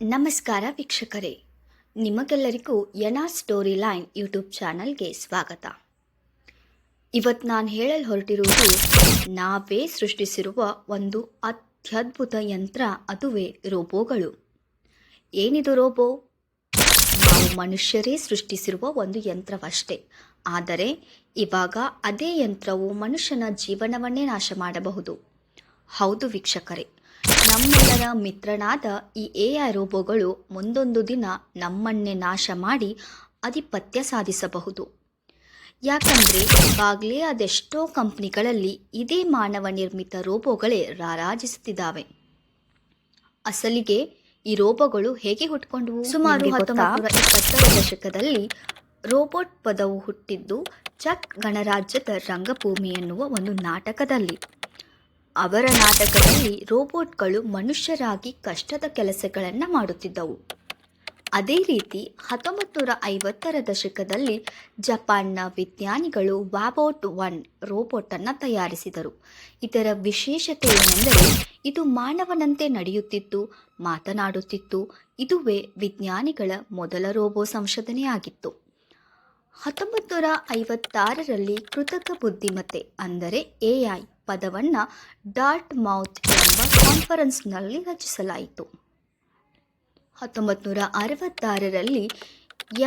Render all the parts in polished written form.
ನಮಸ್ಕಾರ ವೀಕ್ಷಕರೇ, ನಿಮಗೆಲ್ಲರಿಗೂ ಎನ್ಆರ್ ಸ್ಟೋರಿ ಲೈನ್ ಯೂಟ್ಯೂಬ್ ಚಾನಲ್ಗೆ ಸ್ವಾಗತ. ಇವತ್ತು ನಾನು ಹೇಳಲು ಹೊರಟಿರುವುದು ನಾವೇ ಸೃಷ್ಟಿಸಿರುವ ಒಂದು ಅತ್ಯದ್ಭುತ ಯಂತ್ರ, ಅದುವೇ ರೋಬೋಗಳು. ಏನಿದು ರೋಬೋ? ನಾವು ಮನುಷ್ಯರೇ ಸೃಷ್ಟಿಸಿರುವ ಒಂದು ಯಂತ್ರವಷ್ಟೇ. ಆದರೆ ಇವಾಗ ಅದೇ ಯಂತ್ರವು ಮನುಷ್ಯನ ಜೀವನವನ್ನೇ ನಾಶ ಮಾಡಬಹುದು. ಹೌದು ವೀಕ್ಷಕರೇ, ನಮ್ಮೆಲ್ಲರ ಮಿತ್ರನಾದ ಈ AI ರೋಬೋಗಳು ಮುಂದೊಂದು ದಿನ ನಮ್ಮನ್ನೇ ನಾಶ ಮಾಡಿ ಆಧಿಪತ್ಯ ಸಾಧಿಸಬಹುದು. ಯಾಕಂದರೆ ಇವಾಗಲೇ ಅದೆಷ್ಟೋ ಕಂಪ್ನಿಗಳಲ್ಲಿ ಇದೇ ಮಾನವ ನಿರ್ಮಿತ ರೋಬೋಗಳೇ ರಾರಾಜಿಸುತ್ತಿದ್ದಾವೆ. ಅಸಲಿಗೆ ಈ ರೋಬೋಗಳು ಹೇಗೆ ಹುಟ್ಟುಕೊಂಡವು? ಸುಮಾರು 1920ರ ದಶಕದಲ್ಲಿ ರೋಬೋಟ್ ಪದವು ಹುಟ್ಟಿದ್ದು ಚೆಕ್ ಗಣರಾಜ್ಯದ ರಂಗಭೂಮಿ ಎನ್ನುವ ಒಂದು ನಾಟಕದಲ್ಲಿ. ಅವರ ನಾಟಕದಲ್ಲಿ ರೋಬೋಟ್ಗಳು ಮನುಷ್ಯರಾಗಿ ಕಷ್ಟದ ಕೆಲಸಗಳನ್ನು ಮಾಡುತ್ತಿದ್ದವು. ಅದೇ ರೀತಿ 1950ರ ದಶಕದಲ್ಲಿ ಜಪಾನ್ನ ವಿಜ್ಞಾನಿಗಳು ವಾಬೋಟ್ 1 ರೋಬೋಟನ್ನು ತಯಾರಿಸಿದರು. ಇದರ ವಿಶೇಷತೆ ಏನೆಂದರೆ ಇದು ಮಾನವನಂತೆ ನಡೆಯುತ್ತಿತ್ತು, ಮಾತನಾಡುತ್ತಿತ್ತು. ಇದುವೇ ವಿಜ್ಞಾನಿಗಳ ಮೊದಲ ರೋಬೋ ಸಂಶೋಧನೆಯಾಗಿತ್ತು. 1956ರಲ್ಲಿ ಕೃತಕ ಬುದ್ಧಿಮತ್ತೆ ಅಂದರೆ AI ಪದವನ್ನು ಡಾರ್ಟ್ ಮೌತ್ ಎಂಬ ಕಾನ್ಫರೆನ್ಸ್ನಲ್ಲಿ ರಚಿಸಲಾಯಿತು. 1966ರಲ್ಲಿ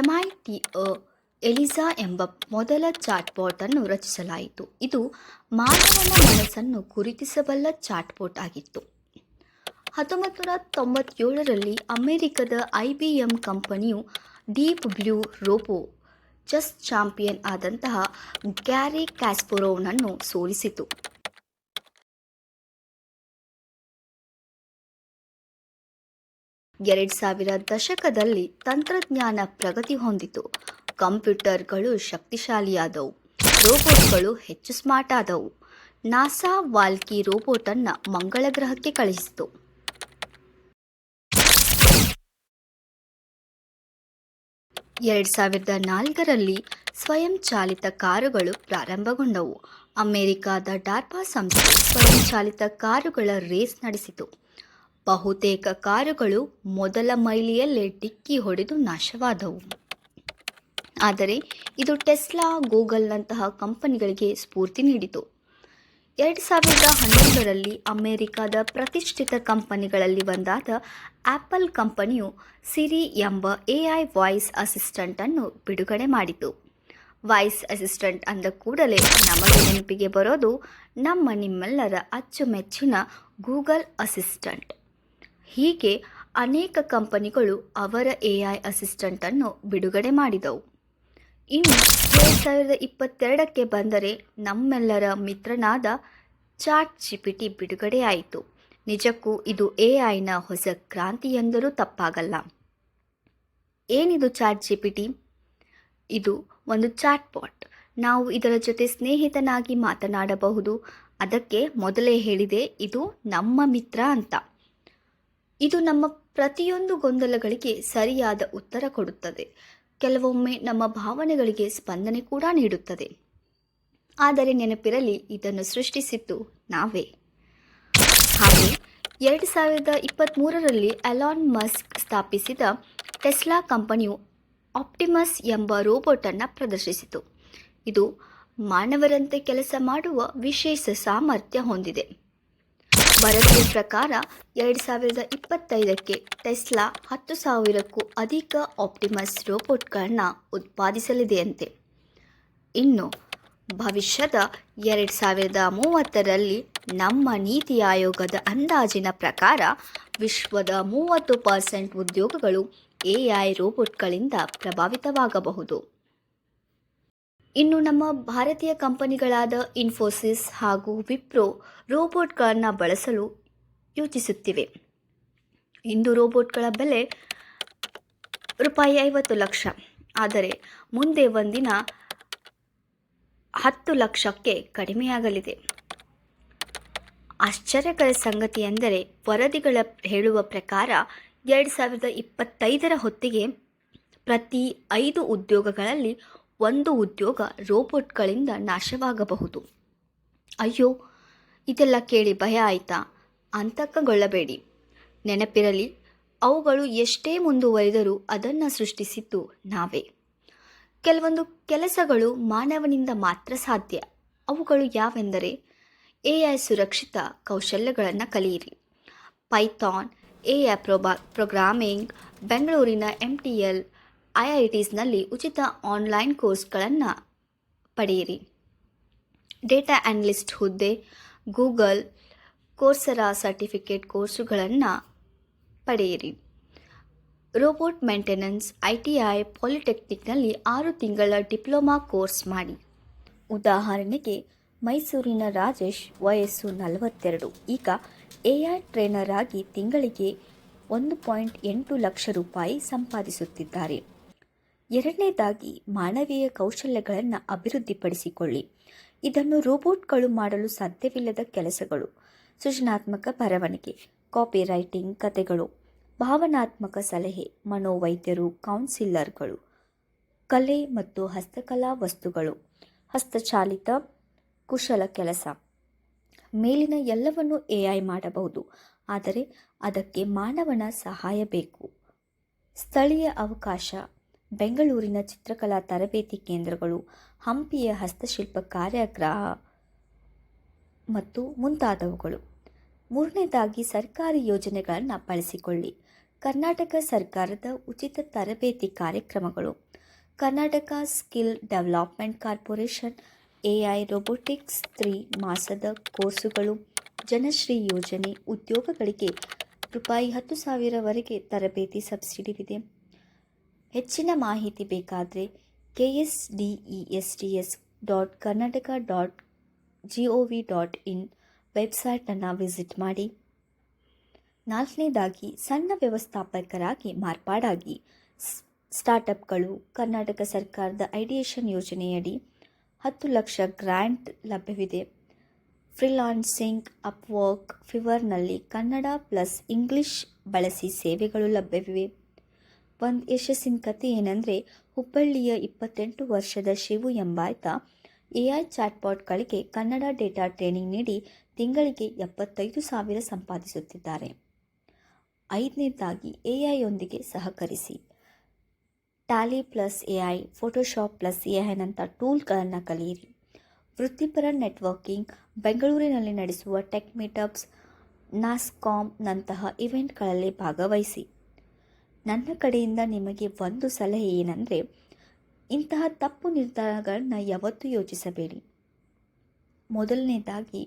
MIT ಎಲಿಸಾ ಎಂಬ ಮೊದಲ ಚಾಟ್ಬೋಟ್ ಅನ್ನು ರಚಿಸಲಾಯಿತು. ಇದು ಮಾನವನ ಮನಸ್ಸನ್ನು ಗುರುತಿಸಬಲ್ಲ ಚಾಟ್ಬೋಟ್ ಆಗಿತ್ತು. 1997ರಲ್ಲಿ ಅಮೆರಿಕದ IBM ಕಂಪನಿಯು deep blue robo chess champion ಆದಂತಹ ಗ್ಯಾರಿ ಕ್ಯಾಸ್ಪರೋವ್ನನ್ನು ಸೋಲಿಸಿತು. 2000 ದಶಕದಲ್ಲಿ ತಂತ್ರಜ್ಞಾನ ಪ್ರಗತಿ ಹೊಂದಿತು. ಕಂಪ್ಯೂಟರ್ಗಳು ಶಕ್ತಿಶಾಲಿಯಾದವು, ರೋಬೋಟ್ಗಳು ಹೆಚ್ಚು ಸ್ಮಾರ್ಟ್ ಆದವು. ನಾಸಾ ವಾಲ್ಕಿ ರೋಬೋಟನ್ನು ಮಂಗಳ ಗ್ರಹಕ್ಕೆ ಕಳುಹಿಸಿತು. 2004ರಲ್ಲಿ ಸ್ವಯಂಚಾಲಿತ ಕಾರುಗಳು ಪ್ರಾರಂಭಗೊಂಡವು. ಅಮೆರಿಕಾದ ಡಾರ್ಪಾ ಸಂಸ್ಥೆ ಸ್ವಯಂಚಾಲಿತ ಕಾರುಗಳ ರೇಸ್ ನಡೆಸಿತು. ಬಹುತೇಕ ಕಾರುಗಳು ಮೊದಲ ಮೈಲಿಯಲ್ಲೇ ಡಿಕ್ಕಿ ಹೊಡೆದು ನಾಶವಾದವು. ಆದರೆ ಇದು ಟೆಸ್ಲಾ, ಗೂಗಲ್ನಂತಹ ಕಂಪನಿಗಳಿಗೆ ಸ್ಫೂರ್ತಿ ನೀಡಿತು. 2011ರಲ್ಲಿ ಅಮೆರಿಕದ ಪ್ರತಿಷ್ಠಿತ ಕಂಪನಿಗಳಲ್ಲಿ ಒಂದಾದ ಆಪಲ್ ಕಂಪನಿಯು ಸಿರಿ ಎಂಬ AI ವಾಯ್ಸ್ ಅಸಿಸ್ಟೆಂಟ್ ಅನ್ನು ಬಿಡುಗಡೆ ಮಾಡಿತು. ವಾಯ್ಸ್ ಅಸಿಸ್ಟೆಂಟ್ ಅಂದ ಕೂಡಲೇ ನಮಗೆ ನೆನಪಿಗೆ ಬರೋದು ನಿಮ್ಮೆಲ್ಲರ ಅಚ್ಚುಮೆಚ್ಚಿನ ಗೂಗಲ್ ಅಸಿಸ್ಟೆಂಟ್. ಹೀಗೆ ಅನೇಕ ಕಂಪನಿಗಳು ಅವರ AI ಅಸಿಸ್ಟೆಂಟ್ ಅನ್ನು ಬಿಡುಗಡೆ ಮಾಡಿದವು. ಇನ್ನು 2022ಕ್ಕೆ ಬಂದರೆ ನಮ್ಮೆಲ್ಲರ ಮಿತ್ರನಾದ ChatGPT ಬಿಡುಗಡೆಯಾಯಿತು. ನಿಜಕ್ಕೂ ಇದು AIನ ಹೊಸ ಕ್ರಾಂತಿ ಎಂದರೂ ತಪ್ಪಾಗಲ್ಲ. ಏನಿದು ChatGPT? ಇದು ಒಂದು ಚಾಟ್ಬಾಟ್. ನಾವು ಇದರ ಜೊತೆ ಸ್ನೇಹಿತನಾಗಿ ಮಾತನಾಡಬಹುದು. ಅದಕ್ಕೆ ಮೊದಲೇ ಹೇಳಿದೆ, ಇದು ನಮ್ಮ ಮಿತ್ರ ಅಂತ. ಇದು ನಮ್ಮ ಪ್ರತಿಯೊಂದು ಗೊಂದಲಗಳಿಗೆ ಸರಿಯಾದ ಉತ್ತರ ಕೊಡುತ್ತದೆ. ಕೆಲವೊಮ್ಮೆ ನಮ್ಮ ಭಾವನೆಗಳಿಗೆ ಸ್ಪಂದನೆ ಕೂಡ ನೀಡುತ್ತದೆ. ಆದರೆ ನೆನಪಿರಲಿ, ಇದನ್ನು ಸೃಷ್ಟಿಸಿದ್ದು ನಾವೇ. ಹಾಗೆ 2023ರಲ್ಲಿ ಎಲಾನ್ ಮಸ್ಕ್ ಸ್ಥಾಪಿಸಿದ ಟೆಸ್ಲಾ ಕಂಪನಿಯು ಆಪ್ಟಿಮಸ್ ಎಂಬ ರೋಬೋಟನ್ನು ಪ್ರದರ್ಶಿಸಿತು. ಇದು ಮಾನವರಂತೆ ಕೆಲಸ ಮಾಡುವ ವಿಶೇಷ ಸಾಮರ್ಥ್ಯ ಹೊಂದಿದೆ. ವರದಿಯ ಪ್ರಕಾರ 2025ಕ್ಕೆ ಟೆಸ್ಲಾ 10,000ಕ್ಕೂ ಅಧಿಕ ಆಪ್ಟಿಮಸ್ ರೋಬೋಟ್ಗಳನ್ನು ಉತ್ಪಾದಿಸಲಿದೆಯಂತೆ. ಇನ್ನು ಭವಿಷ್ಯದ 2030ರಲ್ಲಿ ನಮ್ಮ ನೀತಿ ಆಯೋಗದ ಅಂದಾಜಿನ ಪ್ರಕಾರ ವಿಶ್ವದ 30% ಉದ್ಯೋಗಗಳು AI ರೋಬೋಟ್ಗಳಿಂದ ಪ್ರಭಾವಿತವಾಗಬಹುದು. ಇನ್ನು ನಮ್ಮ ಭಾರತೀಯ ಕಂಪನಿಗಳಾದ ಇನ್ಫೋಸಿಸ್ ಹಾಗೂ ವಿಪ್ರೋ ರೋಬೋಟ್ಗಳನ್ನು ಬಳಸಲು ಯೋಚಿಸುತ್ತಿವೆ. ಇಂದು ರೋಬೋಟ್ಗಳ ಬೆಲೆ ₹50 ಲಕ್ಷ. ಆದರೆ ಮುಂದೆ ಒಂದಿನ 10 ಲಕ್ಷಕ್ಕೆ ಕಡಿಮೆಯಾಗಲಿದೆ. ಆಶ್ಚರ್ಯಕರ ಸಂಗತಿ ಎಂದರೆ ವರದಿಗಳ ಹೇಳುವ ಪ್ರಕಾರ 2025ರ ಹೊತ್ತಿಗೆ ಪ್ರತಿ 5 ಉದ್ಯೋಗಗಳಲ್ಲಿ 1 ಉದ್ಯೋಗ ರೋಬೋಟ್ಗಳಿಂದ ನಾಶವಾಗಬಹುದು. ಅಯ್ಯೋ, ಇದೆಲ್ಲ ಕೇಳಿ ಭಯ ಆಯಿತಾ? ಆತಂಕಗೊಳ್ಳಬೇಡಿ. ನೆನಪಿರಲಿ, ಅವುಗಳು ಎಷ್ಟೇ ಮುಂದುವರಿದರೂ ಅದನ್ನು ಸೃಷ್ಟಿಸಿದ್ದು ನಾವೇ. ಕೆಲವೊಂದು ಕೆಲಸಗಳು ಮಾನವನಿಂದ ಮಾತ್ರ ಸಾಧ್ಯ. ಅವುಗಳು ಯಾವೆಂದರೆ AI ಸುರಕ್ಷಿತ ಕೌಶಲ್ಯಗಳನ್ನು ಕಲಿಯಿರಿ. ಪೈಥಾನ್, AI ಪ್ರೋಗ್ರಾಮಿಂಗ್, ಬೆಂಗಳೂರಿನ MTL, IITsನಲ್ಲಿ ಉಚಿತ ಆನ್ಲೈನ್ ಕೋರ್ಸ್ಗಳನ್ನು ಪಡೆಯಿರಿ. ಡೇಟಾ ಅನಲಿಸ್ಟ್ ಹುದ್ದೆ, ಗೂಗಲ್, ಕೋರ್ಸೆರಾ ಸರ್ಟಿಫಿಕೇಟ್ ಕೋರ್ಸುಗಳನ್ನು ಪಡೆಯಿರಿ. ರೋಬೋಟ್ ಮೇಂಟೆನೆನ್ಸ್, ITI, ಪಾಲಿಟೆಕ್ನಿಕ್ನಲ್ಲಿ 6 ತಿಂಗಳ ಡಿಪ್ಲೊಮಾ ಕೋರ್ಸ್ ಮಾಡಿ. ಉದಾಹರಣೆಗೆ ಮೈಸೂರಿನ ರಾಜೇಶ್, ವಯಸ್ಸು 42, ಈಗ AI ಟ್ರೇನರ್ ಆಗಿ ತಿಂಗಳಿಗೆ 1.8 ಲಕ್ಷ ರೂಪಾಯಿ ಸಂಪಾದಿಸುತ್ತಿದ್ದಾರೆ. ಎರಡನೇದಾಗಿ ಮಾನವೀಯ ಕೌಶಲ್ಯಗಳನ್ನು ಅಭಿವೃದ್ಧಿಪಡಿಸಿಕೊಳ್ಳಿ. ಇದನ್ನು ರೋಬೋಟ್ಗಳು ಮಾಡಲು ಸಾಧ್ಯವಿಲ್ಲದ ಕೆಲಸಗಳು. ಸೃಜನಾತ್ಮಕ ಬರವಣಿಗೆ, ಕಾಪಿ ರೈಟಿಂಗ್, ಕಥೆಗಳು, ಭಾವನಾತ್ಮಕ ಸಲಹೆ, ಮನೋವೈದ್ಯರು, ಕೌನ್ಸಿಲರ್ಗಳು, ಕಲೆ ಮತ್ತು ಹಸ್ತಕಲಾ ವಸ್ತುಗಳು, ಹಸ್ತಚಾಲಿತ ಕುಶಲ ಕೆಲಸ. ಮೇಲಿನ ಎಲ್ಲವನ್ನು AI ಮಾಡಬಹುದು, ಆದರೆ ಅದಕ್ಕೆ ಮಾನವನ ಸಹಾಯ ಬೇಕು. ಸ್ಥಳೀಯ ಅವಕಾಶ, ಬೆಂಗಳೂರಿನ ಚಿತ್ರಕಲಾ ತರಬೇತಿ ಕೇಂದ್ರಗಳು, ಹಂಪಿಯ ಹಸ್ತಶಿಲ್ಪ ಕಾರ್ಯಾಗಾರ ಮತ್ತು ಮುಂತಾದವುಗಳು. ಮೂರನೇದಾಗಿ ಸರ್ಕಾರಿ ಯೋಜನೆಗಳನ್ನು ಬಳಸಿಕೊಳ್ಳಿ. ಕರ್ನಾಟಕ ಸರ್ಕಾರದ ಉಚಿತ ತರಬೇತಿ ಕಾರ್ಯಕ್ರಮಗಳು, Karnataka skill development corporation, AI robotics 3 ಮಾಸದ ಕೋರ್ಸುಗಳು, ಜನಶ್ರೀ ಯೋಜನೆ, ಉದ್ಯೋಗಗಳಿಗೆ ₹10,000ವರೆಗೆ ತರಬೇತಿ ಸಬ್ಸಿಡಿವಿದೆ. ಹೆಚ್ಚಿನ ಮಾಹಿತಿ ಬೇಕಾದರೆ ksdesds.karnataka.gov.in ವೆಬ್ಸೈಟನ್ನು ವಿಸಿಟ್ ಮಾಡಿ. ನಾಲ್ಕನೇದಾಗಿ ಸಣ್ಣ ವ್ಯವಸ್ಥಾಪಕರಾಗಿ ಮಾರ್ಪಾಡಾಗಿ. ಸ್ಟಾರ್ಟಪ್ಗಳು, ಕರ್ನಾಟಕ ಸರ್ಕಾರದ ಐಡಿಯೇಷನ್ ಯೋಜನೆಯಡಿ 10 ಲಕ್ಷ ಗ್ರಾಂಟ್ ಲಭ್ಯವಿದೆ. ಫ್ರೀಲಾನ್ಸಿಂಗ್, ಅಪ್ವರ್ಕ್, ಫಿವರ್ನಲ್ಲಿ ಕನ್ನಡ ಪ್ಲಸ್ ಇಂಗ್ಲಿಷ್ ಬಳಸಿ ಸೇವೆಗಳು ಲಭ್ಯವಿವೆ. ಒಂದು ಯಶಸ್ಸಿನ ಕಥೆ ಏನೆಂದರೆ, ಹುಬ್ಬಳ್ಳಿಯ 28 ವರ್ಷದ ಶಿವು ಎಂಬಾತ AI ಚಾಟ್ಬಾಟ್ಗಳಿಗೆ ಕನ್ನಡ ಡೇಟಾ ಟ್ರೈನಿಂಗ್ ನೀಡಿ ತಿಂಗಳಿಗೆ 75,000 ಸಂಪಾದಿಸುತ್ತಿದ್ದಾರೆ. ಐದನೇದಾಗಿ AI ಯೊಂದಿಗೆ ಸಹಕರಿಸಿ. Tally plus AI, Photoshop plus AI ನಂಥ ಟೂಲ್ಗಳನ್ನು ಕಲಿಯಿರಿ. ವೃತ್ತಿಪರ ನೆಟ್ವರ್ಕಿಂಗ್, ಬೆಂಗಳೂರಿನಲ್ಲಿ ನಡೆಸುವ ಟೆಕ್ ಮೀಟಪ್ಸ್, ನಾಸ್ಕಾಮ್ ನಂತಹ ಇವೆಂಟ್ಗಳಲ್ಲಿ ಭಾಗವಹಿಸಿ. ನನ್ನ ಕಡೆಯಿಂದ ನಿಮಗೆ ಒಂದು ಸಲಹೆ ಏನೆಂದರೆ, ಇಂತಹ ತಪ್ಪು ನಿರ್ಧಾರಗಳನ್ನು ಯಾವತ್ತೂ ಯೋಚಿಸಬೇಡಿ. ಮೊದಲನೇದಾಗಿ,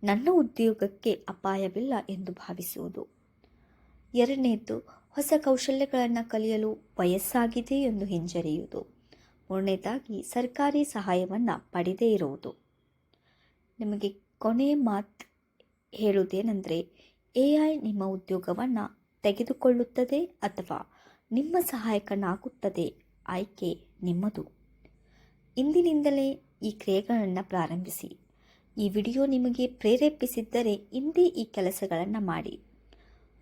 ನನ್ನ ಉದ್ಯೋಗಕ್ಕೆ ಅಪಾಯವಿಲ್ಲ ಎಂದು ಭಾವಿಸುವುದು. ಎರಡನೇದು, ಹೊಸ ಕೌಶಲ್ಯಗಳನ್ನು ಕಲಿಯಲು ವಯಸ್ಸಾಗಿದೆ ಎಂದು ಹಿಂಜರಿಯುವುದು. ಮೂರನೇದಾಗಿ, ಸರ್ಕಾರಿ ಸಹಾಯವನ್ನು ಪಡೆದೇ ಇರುವುದು. ನಿಮಗೆ ಕೊನೆಯ ಮಾತು ಹೇಳುವುದೇನೆಂದರೆ, AI ನಿಮ್ಮ ಉದ್ಯೋಗವನ್ನು ತೆಗೆದುಕೊಳ್ಳುತ್ತದೆ ಅಥವಾ ನಿಮ್ಮ ಸಹಾಯಕನಾಗುತ್ತದೆ, ಆಯ್ಕೆ ನಿಮ್ಮದು. ಇಂದಿನಿಂದಲೇ ಈ ಕ್ರಿಯೆಗಳನ್ನು ಪ್ರಾರಂಭಿಸಿ. ಈ ವಿಡಿಯೋ ನಿಮಗೆ ಪ್ರೇರೇಪಿಸಿದ್ದರೆ ಇಂದೇ ಈ ಕೆಲಸಗಳನ್ನು ಮಾಡಿ.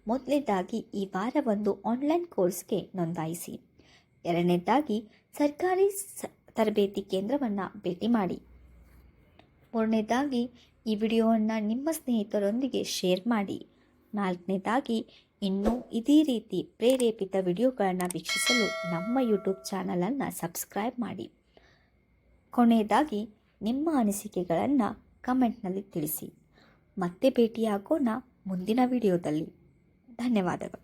ಮೊದಲನೇದಾಗಿ, ಈ ವಾರ ಒಂದು ಆನ್ಲೈನ್ ಕೋರ್ಸ್ಗೆ ನೋಂದಾಯಿಸಿ. ಎರಡನೇದಾಗಿ, ಸರ್ಕಾರಿ ತರಬೇತಿ ಕೇಂದ್ರವನ್ನು ಭೇಟಿ ಮಾಡಿ. ಮೂರನೇದಾಗಿ, ಈ ವಿಡಿಯೋವನ್ನು ನಿಮ್ಮ ಸ್ನೇಹಿತರೊಂದಿಗೆ ಶೇರ್ ಮಾಡಿ. ನಾಲ್ಕನೇದಾಗಿ, ಇನ್ನೂ ಇದೇ ರೀತಿ ಪ್ರೇರೇಪಿತ ವಿಡಿಯೋಗಳನ್ನು ವೀಕ್ಷಿಸಲು ನಮ್ಮ ಯೂಟ್ಯೂಬ್ ಚಾನಲನ್ನು ಸಬ್ಸ್ಕ್ರೈಬ್ ಮಾಡಿ. ಕೊನೆಯದಾಗಿ, ನಿಮ್ಮ ಅನಿಸಿಕೆಗಳನ್ನು ಕಮೆಂಟ್ನಲ್ಲಿ ತಿಳಿಸಿ. ಮತ್ತೆ ಭೇಟಿಯಾಗೋಣ ಮುಂದಿನ ವಿಡಿಯೋದಲ್ಲಿ. ಧನ್ಯವಾದಗಳು.